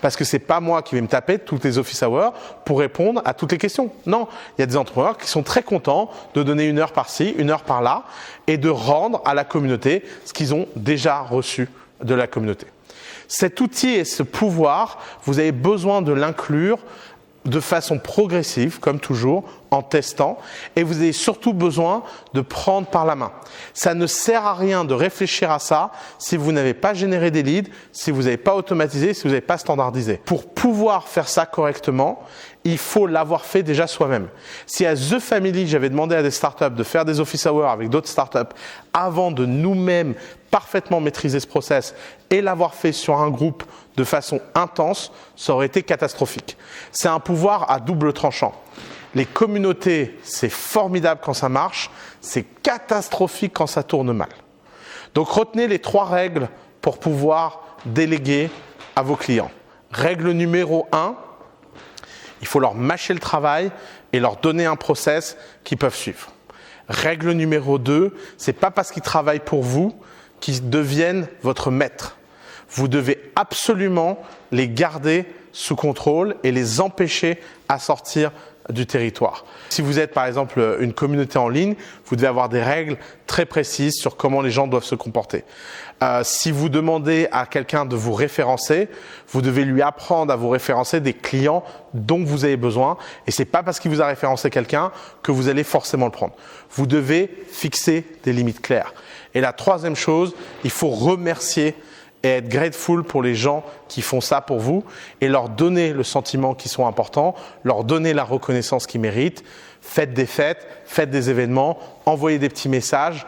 parce que c'est pas moi qui vais me taper toutes les office hours pour répondre à toutes les questions. Non, il y a des entrepreneurs qui sont très contents de donner 1 heure par-ci, 1 heure par-là et de rendre à la communauté ce qu'ils ont déjà reçu de la communauté. Cet outil et ce pouvoir, vous avez besoin de l'inclure de façon progressive, comme toujours, en testant, et vous avez surtout besoin de prendre par la main. Ça ne sert à rien de réfléchir à ça si vous n'avez pas généré des leads, si vous n'avez pas automatisé, si vous n'avez pas standardisé. Pour pouvoir faire ça correctement, il faut l'avoir fait déjà soi-même. Si à The Family, j'avais demandé à des startups de faire des office hours avec d'autres startups avant de nous-mêmes parfaitement maîtriser ce process et l'avoir fait sur un groupe de façon intense, ça aurait été catastrophique. C'est un pouvoir à double tranchant. Les communautés, c'est formidable quand ça marche, c'est catastrophique quand ça tourne mal. Donc retenez les 3 règles pour pouvoir déléguer à vos clients. Règle numéro 1, il faut leur mâcher le travail et leur donner un process qu'ils peuvent suivre. Règle numéro 2, c'est pas parce qu'ils travaillent pour vous qu'ils deviennent votre maître. Vous devez absolument les garder sous contrôle et les empêcher à sortir du territoire. Si vous êtes par exemple une communauté en ligne, vous devez avoir des règles très précises sur comment les gens doivent se comporter. Si vous demandez à quelqu'un de vous référencer, vous devez lui apprendre à vous référencer des clients dont vous avez besoin. Et c'est pas parce qu'il vous a référencé quelqu'un que vous allez forcément le prendre. Vous devez fixer des limites claires. Et la 3e chose, il faut remercier et être grateful pour les gens qui font ça pour vous et leur donner le sentiment qu'ils sont importants, leur donner la reconnaissance qu'ils méritent. Faites des fêtes, faites des événements, envoyez des petits messages,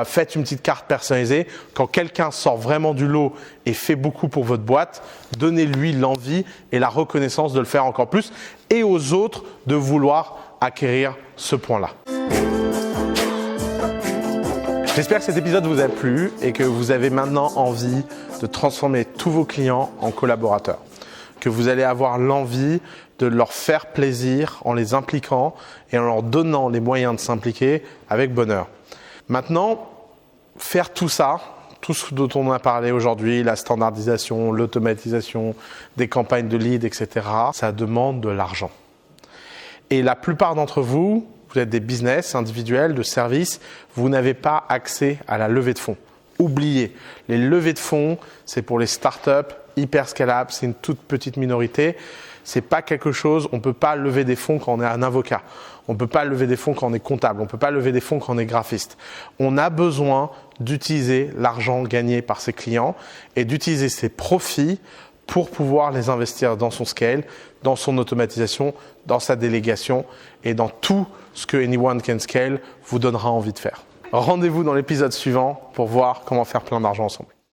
faites une petite carte personnalisée. Quand quelqu'un sort vraiment du lot et fait beaucoup pour votre boîte, donnez-lui l'envie et la reconnaissance de le faire encore plus et aux autres de vouloir acquérir ce point-là. J'espère que cet épisode vous a plu et que vous avez maintenant envie de transformer tous vos clients en collaborateurs. Que vous allez avoir l'envie de leur faire plaisir en les impliquant et en leur donnant les moyens de s'impliquer avec bonheur. Maintenant, faire tout ça, tout ce dont on a parlé aujourd'hui, la standardisation, l'automatisation, des campagnes de leads, etc., ça demande de l'argent. Et la plupart d'entre vous, vous êtes des business individuels, de services, vous n'avez pas accès à la levée de fonds. Oubliez, les levées de fonds, c'est pour les startups hyper scalables, c'est une toute petite minorité. C'est pas quelque chose, on ne peut pas lever des fonds quand on est un avocat. On ne peut pas lever des fonds quand on est comptable. On ne peut pas lever des fonds quand on est graphiste. On a besoin d'utiliser l'argent gagné par ses clients et d'utiliser ses profits pour pouvoir les investir dans son scale, dans son automatisation, dans sa délégation et dans tout ce que Anyone Can Scale vous donnera envie de faire. Rendez-vous dans l'épisode suivant pour voir comment faire plein d'argent ensemble.